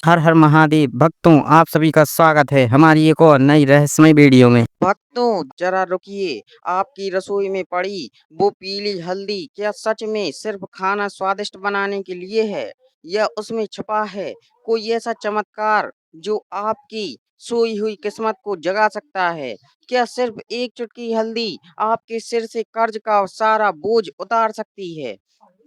हर हर महादेव भक्तों, आप सभी का स्वागत है हमारी एक और नई रहस्यमय वीडियो में। भक्तों जरा रुकिए। आपकी रसोई में पड़ी वो पीली हल्दी क्या सच में सिर्फ खाना स्वादिष्ट बनाने के लिए है, या उसमें छुपा है कोई ऐसा चमत्कार जो आपकी सोई हुई किस्मत को जगा सकता है? क्या सिर्फ एक चुटकी हल्दी आपके सिर से कर्ज का सारा बोझ उतार सकती है?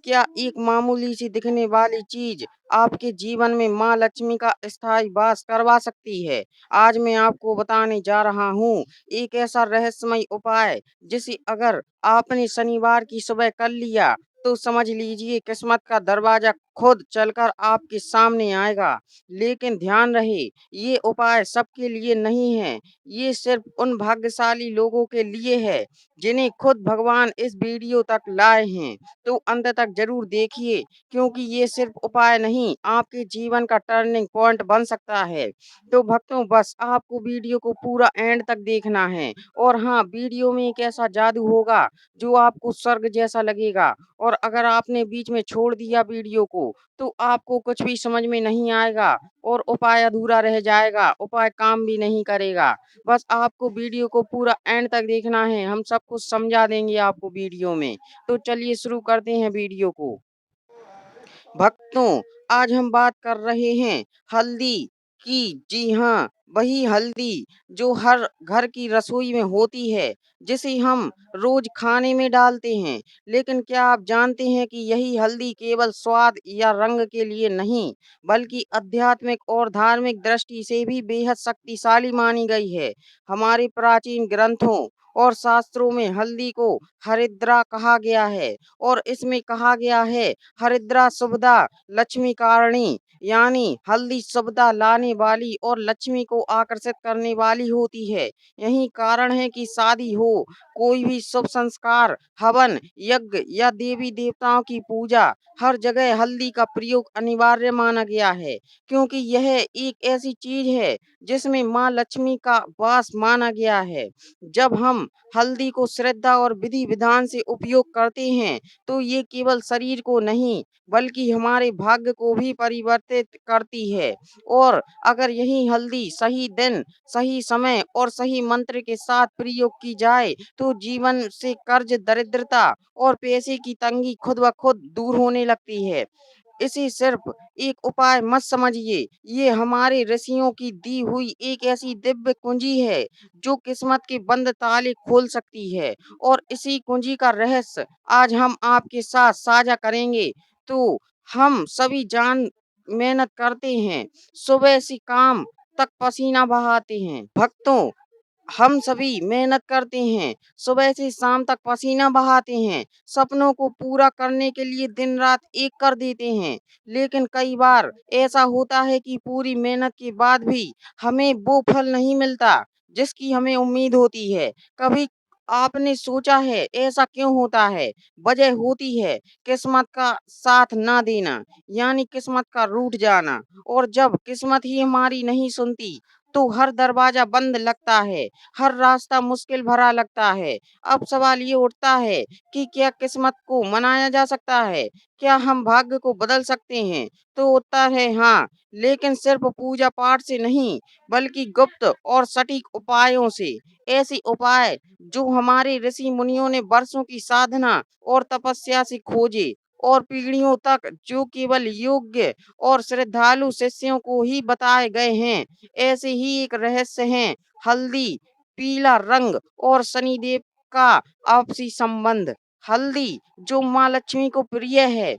क्या एक मामूली सी दिखने वाली चीज आपके जीवन में माँ लक्ष्मी का स्थायी वास करवा सकती है? आज मैं आपको बताने जा रहा हूँ एक ऐसा रहस्यमय उपाय जिसे अगर आपने शनिवार की सुबह कर लिया तो समझ लीजिए किस्मत का दरवाजा खुद चलकर आपके सामने आएगा। लेकिन ध्यान रहे, ये उपाय सबके लिए नहीं है। ये सिर्फ उन भाग्यशाली लोगों के लिए है जिन्हें खुद भगवान इस वीडियो तक लाए हैं। तो अंत तक जरूर देखिए, क्योंकि ये सिर्फ उपाय नहीं, आपके जीवन का टर्निंग पॉइंट बन सकता है। तो भक्तों बस आपको वीडियो को पूरा एंड तक देखना है। और हाँ, वीडियो में एक ऐसा जादू होगा जो आपको स्वर्ग जैसा लगेगा। और अगर आपने बीच में छोड़ दिया वीडियो को तो आपको कुछ भी समझ में नहीं आएगा और उपाय अधूरा रह जाएगा, उपाय काम भी नहीं करेगा। बस आपको वीडियो को पूरा एंड तक देखना है, हम सब कुछ समझा देंगे आपको वीडियो में। तो चलिए शुरू करते हैं वीडियो को। भक्तों, आज हम बात कर रहे हैं हल्दी की। जी हाँ, वही हल्दी जो हर घर की रसोई में होती है, जिसे हम रोज खाने में डालते हैं। लेकिन क्या आप जानते हैं कि यही हल्दी केवल स्वाद या रंग के लिए नहीं, बल्कि आध्यात्मिक और धार्मिक दृष्टि से भी बेहद शक्तिशाली मानी गई है। हमारे प्राचीन ग्रंथों और शास्त्रों में हल्दी को हरिद्रा कहा गया है, और इसमें कहा गया है हरिद्रा शुभदा लक्ष्मी कारणी, यानी हल्दी शुभदा लाने वाली और लक्ष्मी को आकर्षित करने वाली होती है। यही कारण है कि शादी हो, कोई भी शुभ संस्कार, हवन, यज्ञ या देवी देवताओं की पूजा, हर जगह हल्दी का प्रयोग अनिवार्य माना गया है। क्योंकि यह एक ऐसी चीज है जिसमें माँ लक्ष्मी का वास माना गया है। जब हम हल्दी को श्रद्धा और विधि विधान से उपयोग करते हैं तो ये केवल शरीर को नहीं, बल्कि हमारे भाग्य को भी परिवर्तित करती है। और अगर यही हल्दी सही दिन, सही समय और सही मंत्र के साथ प्रयोग की जाए तो जीवन से कर्ज, दरिद्रता और पैसे की तंगी खुद ब खुद दूर होने लगती है। इसे सिर्फ एक उपाय मत समझिए, ये हमारे ऋषियों की दी हुई एक ऐसी दिव्य कुंजी है जो किस्मत के बंद ताले खोल सकती है। और इसी कुंजी का रहस्य आज हम आपके साथ साझा करेंगे। तो हम सभी जान मेहनत करते हैं, सुबह से काम तक पसीना बहाते हैं। भक्तों, हम सभी मेहनत करते हैं, सुबह से शाम तक पसीना बहाते हैं, सपनों को पूरा करने के लिए दिन रात एक कर देते हैं। लेकिन कई बार ऐसा होता है कि पूरी मेहनत के बाद भी हमें वो फल नहीं मिलता जिसकी हमें उम्मीद होती है। कभी आपने सोचा है ऐसा क्यों होता है? वजह होती है किस्मत का साथ ना देना, यानी किस्मत का रूठ जाना। और जब किस्मत ही हमारी नहीं सुनती तो हर दरवाजा बंद लगता है, हर रास्ता मुश्किल भरा लगता है। अब सवाल ये उठता है कि क्या किस्मत को मनाया जा सकता है? क्या हम भाग्य को बदल सकते हैं? तो उत्तर है हाँ, लेकिन सिर्फ पूजा पाठ से नहीं, बल्कि गुप्त और सटीक उपायों से। ऐसे उपाय जो हमारे ऋषि मुनियों ने वर्षों की साधना और तपस्या से खोजे, और पीढ़ियों तक जो केवल योग्य और श्रद्धालु शिष्यों को ही बताए गए हैं। ऐसे ही एक रहस्य है हल्दी, पीला रंग और शनिदेव का आपसी संबंध। हल्दी जो माँ लक्ष्मी को प्रिय है,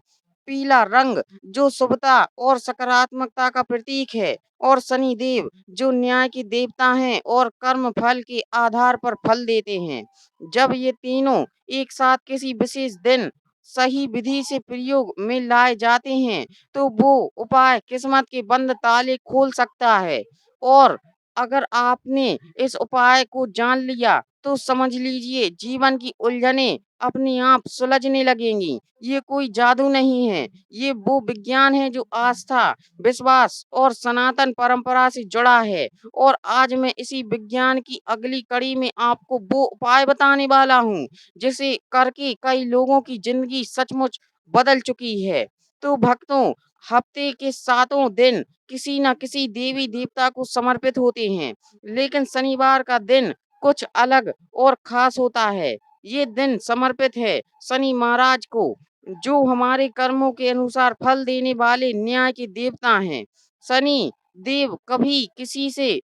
पीला रंग जो शुभता और सकारात्मकता का प्रतीक है, और शनिदेव जो न्याय के देवता हैं और कर्म फल के आधार पर फल देते हैं। जब ये तीनों एक साथ किसी विशेष दिन सही विधि से प्रयोग में लाए जाते हैं तो वो उपाय किस्मत के बंद ताले खोल सकता है। और अगर आपने इस उपाय को जान लिया तो समझ लीजिए जीवन की उलझनें अपने आप सुलझने लगेंगी। ये कोई जादू नहीं है, ये वो विज्ञान है जो आस्था, विश्वास और सनातन परंपरा से जुड़ा है। और आज मैं इसी विज्ञान की अगली कड़ी में आपको वो उपाय बताने वाला हूँ जिसे करके कई लोगों की जिंदगी सचमुच बदल चुकी है। तो भक्तों, हफ्ते के सातों दिन किसी न किसी देवी देवता को समर्पित होते हैं, लेकिन शनिवार का दिन कुछ अलग और खास होता है। ये दिन समर्पित है शनि महाराज को, जो हमारे कर्मों के अनुसार फल देने वाले न्याय के देवता हैं। शनि देव कभी किसी से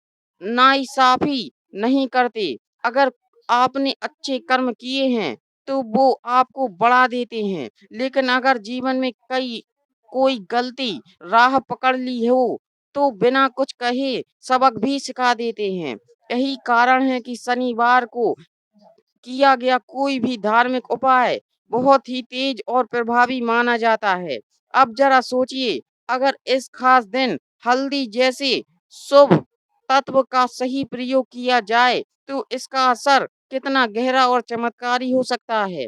नाइंसाफी नहीं करते। अगर आपने अच्छे कर्म किए हैं तो वो आपको बढ़ा देते हैं, लेकिन अगर जीवन में कोई गलती राह पकड़ ली हो तो बिना कुछ कहे सबक भी सिखा देते हैं। यही कारण है कि शनिवार को किया गया कोई भी धार्मिक उपाय बहुत ही तेज और प्रभावी माना जाता है। अब जरा सोचिए, अगर इस खास दिन हल्दी जैसे शुभ तत्व का सही प्रयोग किया जाए तो इसका असर कितना गहरा और चमत्कारी हो सकता है।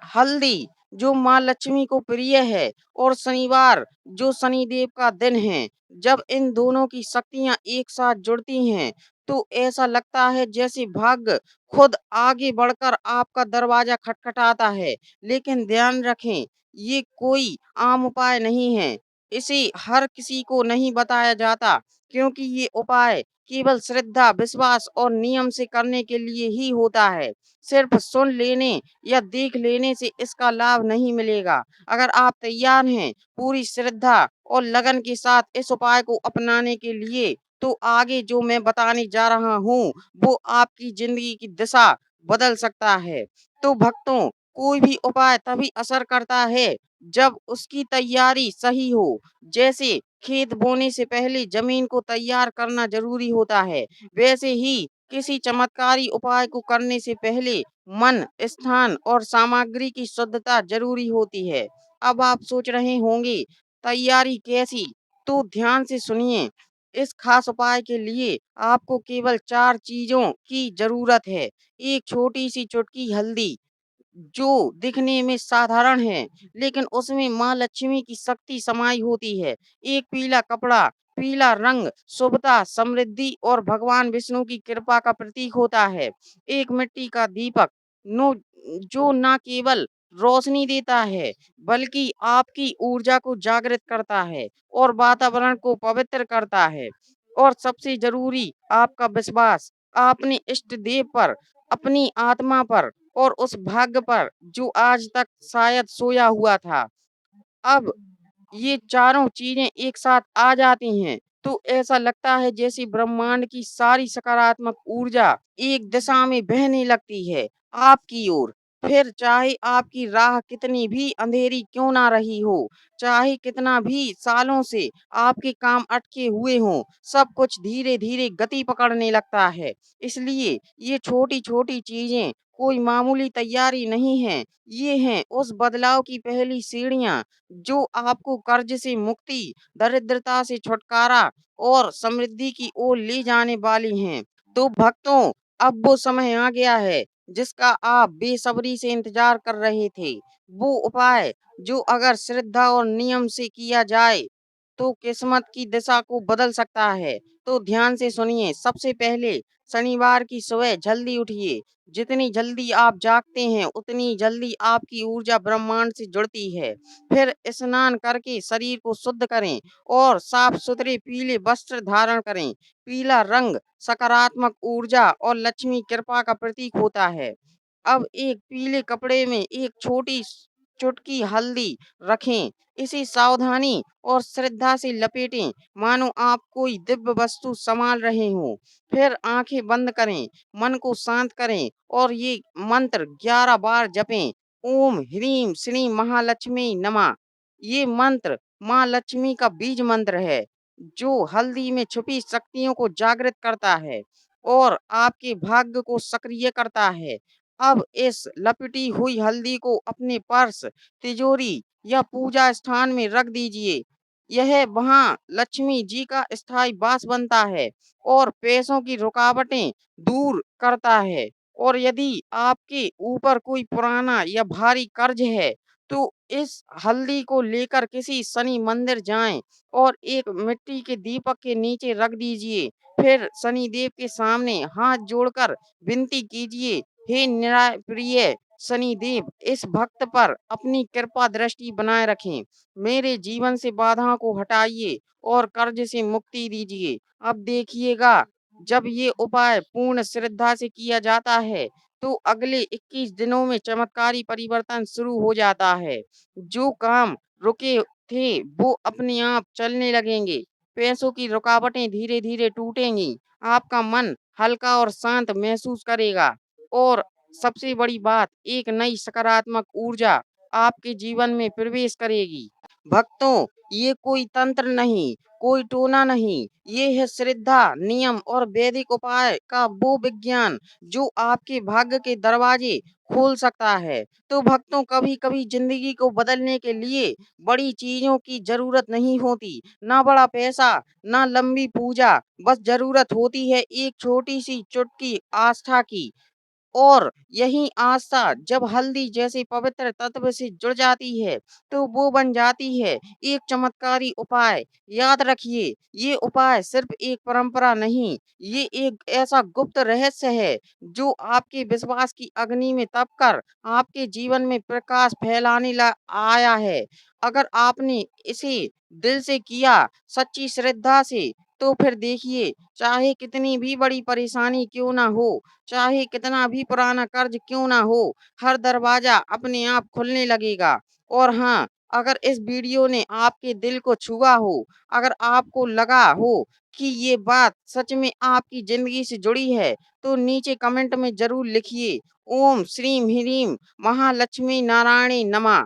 हल्दी जो माँ लक्ष्मी को प्रिय है और शनिवार जो शनिदेव का दिन है, जब इन दोनों की शक्तियां एक साथ जुड़ती हैं तो ऐसा लगता है जैसे भाग्य खुद आगे बढ़कर आपका दरवाजा खटखटाता है। लेकिन ध्यान रखें, ये कोई आम उपाय नहीं है। इसे हर किसी को नहीं बताया जाता, क्योंकि ये उपाय केवल श्रद्धा, विश्वास और नियम से करने के लिए ही होता है। सिर्फ सुन लेने या देख लेने से इसका लाभ नहीं मिलेगा। अगर आप तैयार हैं पूरी श्रद्धा और लगन के साथ इस उपाय को अपनाने के लिए, तो आगे जो मैं बताने जा रहा हूँ वो आपकी जिंदगी की दिशा बदल सकता है। तो भक्तों, कोई भी उपाय तभी असर करता है जब उसकी तैयारी सही हो। जैसे खेत बोने से पहले जमीन को तैयार करना जरूरी होता है, वैसे ही किसी चमत्कारी उपाय को करने से पहले मन, स्थान और सामग्री की शुद्धता जरूरी होती है। अब आप सोच रहे होंगे, तैयारी कैसी? तो ध्यान से सुनिए। इस खास उपाय के लिए आपको केवल 4 चीजों की जरूरत है। एक छोटी सी चुटकी हल्दी, जो दिखने में साधारण है, लेकिन उसमें माँ लक्ष्मी की शक्ति समाई होती है। एक पीला कपड़ा, पीला रंग शुभता, समृद्धि और भगवान विष्णु की कृपा का प्रतीक होता है। एक मिट्टी का दीपक, नो जो न केवल रोशनी देता है, बल्कि आपकी ऊर्जा को जागृत करता है और वातावरण को पवित्र करता है। और सबसे जरूरी, आपका विश्वास अपने इष्ट देव पर, अपनी आत्मा पर और उस भाग्य पर जो आज तक शायद सोया हुआ था। अब ये चारों चीजें एक साथ आ जाती हैं तो ऐसा लगता है जैसे ब्रह्मांड की सारी सकारात्मक ऊर्जा एक दिशा में बहने लगती है आपकी ओर। फिर चाहे आपकी राह कितनी भी अंधेरी क्यों ना रही हो, चाहे कितना भी सालों से आपके काम अटके हुए हों, सब कुछ धीरे धीरे गति पकड़ने लगता है। इसलिए ये छोटी छोटी चीजें कोई मामूली तैयारी नहीं है, ये हैं उस बदलाव की पहली सीढ़ियां जो आपको कर्ज से मुक्ति, दरिद्रता से छुटकारा और समृद्धि की ओर ले जाने वाली हैं। तो भक्तों, अब वो समय आ गया है जिसका आप बेसब्री से इंतजार कर रहे थे। वो उपाय जो अगर श्रद्धा और नियम से किया जाए तो किस्मत की दिशा को बदल सकता है। तो ध्यान से सुनिए। सबसे पहले शनिवार की सुबह जल्दी उठिए। जितनी जल्दी आप जागते हैं उतनी जल्दी आपकी ऊर्जा ब्रह्मांड से जुड़ती है। फिर स्नान करके शरीर को शुद्ध करें और साफ सुथरे पीले वस्त्र धारण करें। पीला रंग सकारात्मक ऊर्जा और लक्ष्मी कृपा का प्रतीक होता है। अब एक पीले कपड़े में एक छोटी चुटकी हल्दी रखें। इसे सावधानी और श्रद्धा से लपेटें, मानो आप कोई दिव्य वस्तु संभाल रहे हो। फिर आंखें बंद करें, मन को शांत करें और ये मंत्र 11 बार जपें। ओम ह्रीम श्री महालक्ष्मी नमः। ये मंत्र माँ लक्ष्मी का बीज मंत्र है, जो हल्दी में छुपी शक्तियों को जागृत करता है और आपके भाग्य को सक्रिय करता है। अब इस लपटी हुई हल्दी को अपने पर्स, तिजोरी या पूजा स्थान में रख दीजिए। यह वहाँ लक्ष्मी जी का स्थायी वास बनता है और पैसों की रुकावटें दूर करता है। और यदि आपके ऊपर कोई पुराना या भारी कर्ज है तो इस हल्दी को लेकर किसी शनि मंदिर जाएं और एक मिट्टी के दीपक के नीचे रख दीजिए। फिर शनि देव के सामने हाथ जोड़कर विनती कीजिए, हे न्याय प्रिय शनिदेव इस भक्त पर अपनी कृपा दृष्टि बनाए रखें। मेरे जीवन से बाधाओं को हटाइए और कर्ज से मुक्ति दीजिए। अब देखिएगा, जब ये उपाय पूर्ण श्रद्धा से किया जाता है तो अगले 21 दिनों में चमत्कारी परिवर्तन शुरू हो जाता है। जो काम रुके थे वो अपने आप चलने लगेंगे। पैसों की रुकावटें धीरे धीरे टूटेंगी। आपका मन हल्का और शांत महसूस करेगा और सबसे बड़ी बात, एक नई सकारात्मक ऊर्जा आपके जीवन में प्रवेश करेगी। भक्तों, ये कोई तंत्र नहीं, कोई टोना नहीं, ये है श्रद्धा, नियम और वैदिक उपाय का वो विज्ञान जो आपके भाग्य के दरवाजे खोल सकता है। तो भक्तों, कभी कभी जिंदगी को बदलने के लिए बड़ी चीजों की जरूरत नहीं होती, ना बड़ा पैसा, ना लंबी पूजा, बस जरूरत होती है एक छोटी सी चुटकी आस्था की। और यही आस्था जब हल्दी जैसे पवित्र तत्व से जुड़ जाती है तो वो बन जाती है एक चमत्कारी उपाय। याद रखिए, ये उपाय सिर्फ एक परंपरा नहीं, ये एक ऐसा गुप्त रहस्य है जो आपके विश्वास की अग्नि में तपकर आपके जीवन में प्रकाश फैलाने ला आया है। अगर आपने इसे दिल से किया, सच्ची श्रद्धा से, तो फिर देखिए, चाहे कितनी भी बड़ी परेशानी क्यों ना हो, चाहे कितना भी पुराना कर्ज क्यों ना हो, हर दरवाजा अपने आप खुलने लगेगा। और हाँ, अगर इस वीडियो ने आपके दिल को छुआ हो, अगर आपको लगा हो कि ये बात सच में आपकी जिंदगी से जुड़ी है, तो नीचे कमेंट में जरूर लिखिए, ओम श्रीम ह्रीम महालक्ष्मी नारायणी नमः।